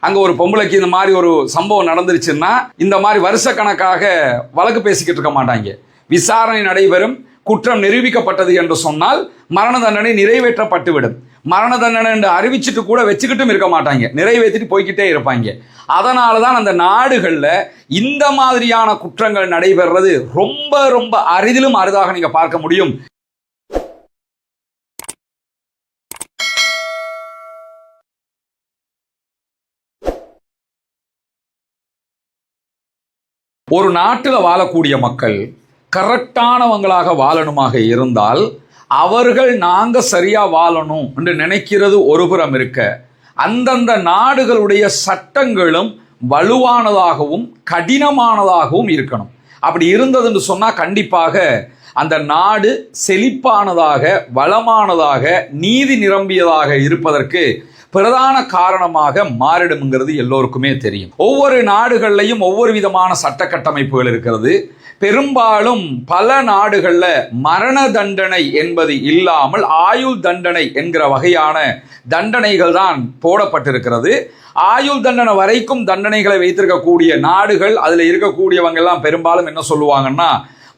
அங்க ஒரு பொம்பளைக்கு இந்த மாதிரி ஒரு சம்பவம் நடந்துருச்சுன்னா இந்த மாதிரி வருஷக்கணக்காக வழக்கு பேசிக்கிட்டு இருக்க மாட்டாங்க. விசாரணை நடைபெறும், குற்றம் நிரூபிக்கப்பட்டது என்று சொன்னால் மரண தண்டனை நிறைவேற்றப்பட்டுவிடும். மரண தண்டனை என்று அறிவிச்சுட்டு கூட வச்சுக்கிட்டும் இருக்க மாட்டாங்க, நிறைவேற்றிட்டு போய்கிட்டே இருப்பாங்க. அதனால தான் அந்த நாடுகளில் இந்த மாதிரியான குற்றங்கள் நடைபெறுறது ரொம்ப ரொம்ப அரிதிலும் அரிதாக நீங்க பார்க்க முடியும். ஒரு நாட்டில் வாழக்கூடிய மக்கள் கரெக்டானவங்களாக வாழணுமாக இருந்தால் அவர்கள் நாங்க சரியா வாழணும் என்று நினைக்கிறது ஒருபுறம் இருக்க, அந்தந்த நாடுகளுடைய சட்டங்களும் வலுவானதாகவும் கடினமானதாகவும் இருக்கணும். அப்படி இருந்ததுன்னு சொன்னா கண்டிப்பாக அந்த நாடு செழிப்பானதாக, வளமானதாக, நீதி நிரம்பியதாக இருப்பதற்கு பிரதான காரணமாக மாறிடும்ங்கிறது எல்லோருக்குமே தெரியும். ஒவ்வொரு நாடுகள்லையும் ஒவ்வொரு விதமான சட்ட கட்டமைப்புகள் இருக்கிறது. பெரும்பாலும் பல நாடுகளில் மரண தண்டனை என்பது இல்லாமல் ஆயுள் தண்டனை என்கிற வகையான தண்டனைகள் தான் போடப்பட்டிருக்கிறது. ஆயுள் தண்டனை வரைக்கும் தண்டனைகளை வைத்திருக்கக்கூடிய நாடுகள், அதில் இருக்கக்கூடியவங்க எல்லாம் பெரும்பாலும் என்ன சொல்லுவாங்கன்னா,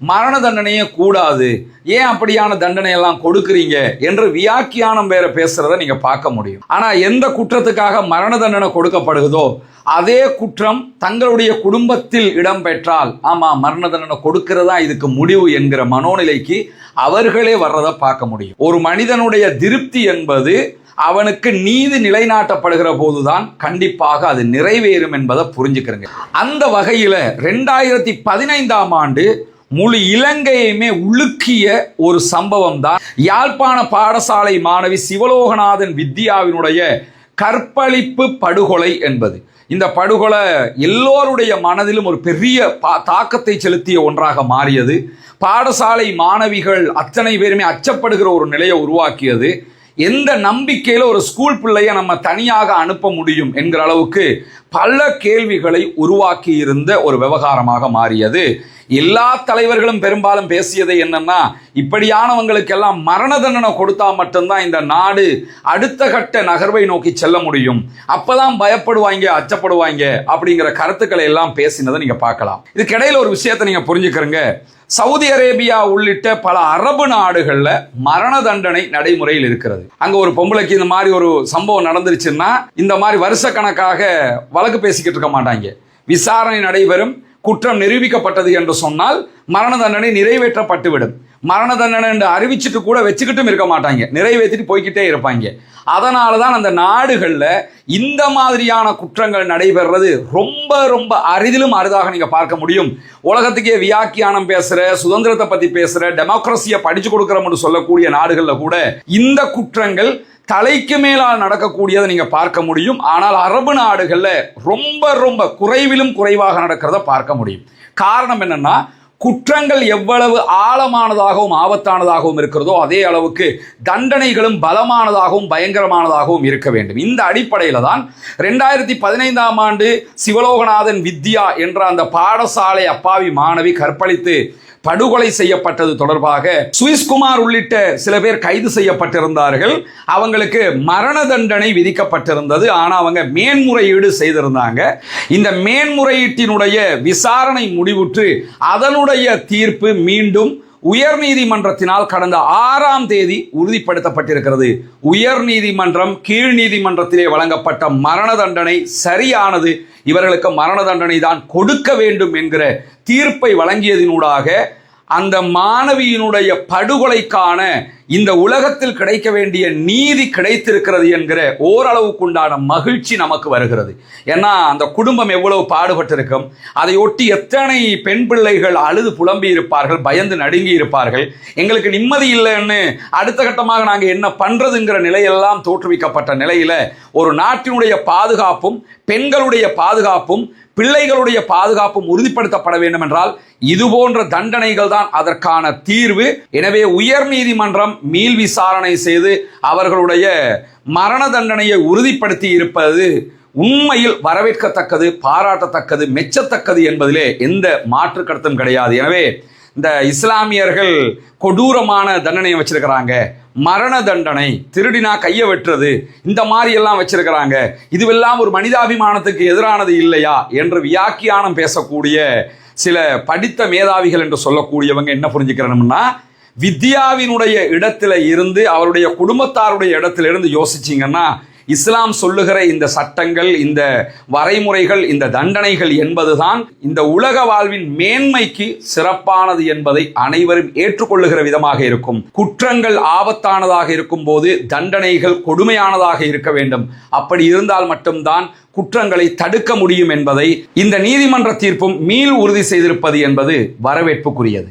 மரண தண்டனையே கூடாது, ஏன் அப்படியான தண்டனை எல்லாம் கொடுக்குறீங்க என்று வியாக்கியானம் வேற பேசுறத நீங்க பார்க்க முடியும். ஆனா எந்த குற்றத்துக்காக மரண தண்டனை கொடுக்கப்படுகிறதோ அதே குற்றம் தங்களுடைய குடும்பத்தில் இடம்பெற்றால், ஆமா மரண தண்டனை கொடுக்கிறதா இதுக்கு முடிவு என்கிற மனோநிலைக்கு அவர்களே வர்றதை பார்க்க முடியும். ஒரு மனிதனுடைய திருப்தி என்பது அவனுக்கு நீதி நிலைநாட்டப்படுகிற போதுதான் கண்டிப்பாக அது நிறைவேறும் என்பதை புரிஞ்சுக்கிறங்க. அந்த வகையில 2015ஆம் ஆண்டு முழு இலங்கையுமே உலுக்கிய ஒரு சம்பவம் தான் யாழ்ப்பாண பாடசாலை மாணவி சிவலோகநாதன் வித்யாவினுடைய கற்பழிப்பு படுகொலை என்பது. இந்த படுகொலை எல்லோருடைய மனதிலும் ஒரு பெரிய தாக்கத்தை செலுத்திய ஒன்றாக மாறியது. பாடசாலை மாணவிகள் அத்தனை பேருமே அச்சப்படுகிற ஒரு நிலையை உருவாக்கியது. எந்த நம்பிக்கையில ஒரு ஸ்கூல் பிள்ளைய நம்ம தனியாக அனுப்ப முடியும் என்கிற அளவுக்கு பல கேள்விகளை உருவாக்கி இருந்த ஒரு விவகாரமாக மாறியது. எல்லா தலைவர்களும் பெரும்பாலும் பேசியது என்னன்னா, இப்படியானவங்களுக்கெல்லாம் மரண தண்டனை கொடுத்தா மட்டும்தான் இந்த நாடு அடுத்த கட்ட நகர்வை நோக்கி செல்ல முடியும், அப்பதான் பயப்படுவாங்க, அச்சப்படுவாங்க அப்படிங்கிற கருத்துக்களை எல்லாம் பேசினதை நீங்க பார்க்கலாம். இதுக்கிடையில ஒரு விஷயத்தை நீங்க புரிஞ்சுக்கிறங்க. சவுதி அரேபியா உள்ளிட்ட பல அரபு நாடுகள்ல மரண தண்டனை நடைமுறையில் இருக்கிறது. அங்க ஒரு பொம்பளைக்கு இந்த மாதிரி ஒரு சம்பவம் நடந்துருச்சுன்னா இந்த மாதிரி வருஷக்கணக்காக வழக்கு பேசிக்கிட்டு இருக்க மாட்டாங்க. விசாரணை நடைபெறும், குற்றம் நிரூபிக்கப்பட்டது என்று சொன்னால் மரண தண்டனை நிறைவேற்றப்பட்டுவிடும். மரண தண்டனை என்று அறிவிச்சுட்டு கூட வச்சுக்கிட்டும் இருக்க மாட்டாங்க, நிறைவேற்றிட்டு போய்கிட்டே இருப்பாங்க. அதனால தான் அந்த நாடுகளில் இந்த மாதிரியான குற்றங்கள் நடைபெறுறது ரொம்ப ரொம்ப அரிதிலும் அரிதாக நீங்க பார்க்க முடியும். உலகத்துக்கே வியாக்கியானம் பேசுற, சுதந்திரத்தை பத்தி பேசுற, டெமோக்ரஸியை படிச்சு கொடுக்கிறோம்னு சொல்லக்கூடிய நாடுகளில் கூட இந்த குற்றங்கள் தலைக்கு மேலால் நடக்கக்கூடியதை நீங்க பார்க்க முடியும். ஆனால் அரபு நாடுகள்ல ரொம்ப ரொம்ப குறைவிலும் குறைவாக நடக்கிறத பார்க்க முடியும். காரணம் என்னன்னா, குற்றங்கள் எவ்வளவு ஆழமானதாகவும் ஆபத்தானதாகவும் இருக்கிறதோ அதே அளவுக்கு தண்டனைகளும் பலமானதாகவும் பயங்கரமானதாகவும் இருக்க வேண்டும். இந்த அடிப்படையில தான் 2015ஆம் ஆண்டு சிவலோகநாதன் வித்யா என்ற அந்த பாடசாலை அப்பாவி மாணவி கற்பழித்து படுகொலை செய்யப்பட்டது தொடர்பாக சுவிஸ்குமார் உள்ளிட்ட சில பேர் கைது செய்யப்பட்டிருந்தார்கள். அவங்களுக்கு மரண தண்டனை விதிக்கப்பட்டிருந்தது. ஆனால் அவங்க மேன்முறையீடு செய்திருந்தாங்க. இந்த மேன்முறையீட்டினுடைய விசாரணை முடிவுற்று அதனுடைய தீர்ப்பு மீண்டும் உயர் நீதிமன்றத்தினால் கடந்த 6ஆம் தேதி உறுதிப்படுத்தப்பட்டிருக்கிறது. உயர் நீதிமன்றம் கீழ் நீதிமன்றத்திலே வழங்கப்பட்ட மரண தண்டனை சரியானது, இவர்களுக்கு மரண தண்டனை தான் கொடுக்க வேண்டும் என்கிற தீர்ப்பை வழங்கியதினூடாக அந்த மாணவியினுடைய படுகொலைக்கான இந்த உலகத்தில் கிடைக்க வேண்டிய நீதி கிடைத்திருக்கிறது என்கிற ஓரளவுக்குண்டான மகிழ்ச்சி நமக்கு வருகிறது. ஏன்னா அந்த குடும்பம் எவ்வளவு பாடுபட்டிருக்கும், அதை ஒட்டி எத்தனை பெண் பிள்ளைகள் அழுது புலம்பி இருப்பார்கள், பயந்து நடுங்கி இருப்பார்கள். எங்களுக்கு நிம்மதி இல்லைன்னு அடுத்த கட்டமாக நாங்கள் என்ன பண்றதுங்கிற நிலையெல்லாம் தோற்றுவிக்கப்பட்ட நிலையில ஒரு நாட்டினுடைய பாதுகாப்பும் பெண்களுடைய பாதுகாப்பும் பிள்ளைகளுடைய பாதுகாப்பும் உறுதிப்படுத்தப்பட வேண்டும் என்றால் இது போன்ற தண்டனைகள் தான் அதற்கான தீர்வு. எனவே உயர் நீதிமன்றம் மீள் விசாரணை செய்து அவர்களுடைய மரண தண்டனையை உறுதிப்படுத்தி இருப்பது உண்மையில் வரவேற்கத்தக்கது, பாராட்டத்தக்கது, மெச்சத்தக்கது என்பதிலே எந்த மாற்று கருத்தும் கிடையாது. எனவே இந்த இஸ்லாமியர்கள் கொடூரமான தண்டனையை வச்சிருக்கிறாங்க, மரண தண்டனை, திருடினா கையை வெட்டுறது, இந்த மாதிரி எல்லாம் வச்சிருக்கிறாங்க. இதுவெல்லாம் ஒரு மனிதாபிமானத்துக்கு எதிரானது இல்லையா என்று வியாக்கியானம் பேசக்கூடிய சில படித்த மேதாவிகள் என்று சொல்லக்கூடியவங்க என்ன புரிஞ்சுக்கிறோம்னா, வித்யாவினுடைய இடத்துல இருந்து அவருடைய குடும்பத்தாருடைய இடத்துல இருந்து யோசிச்சிங்கன்னா இஸ்லாம் சொல்லுகிற இந்த சட்டங்கள், இந்த வரைமுறைகள், இந்த தண்டனைகள் என்பதுதான் இந்த உலக வாழ்வின் மேன்மைக்கு சிறப்பானது என்பதை அனைவரும் ஏற்றுக்கொள்ளுகிற விதமாக இருக்கும். குற்றங்கள் ஆபத்தானதாக இருக்கும் போது தண்டனைகள் கொடுமையானதாக இருக்க வேண்டும். அப்படி இருந்தால் மட்டும்தான் குற்றங்களை தடுக்க முடியும் என்பதை இந்த நீதிமன்ற தீர்ப்பும் மீள் உறுதி செய்திருப்பது என்பது வரவேற்புக்குரியது.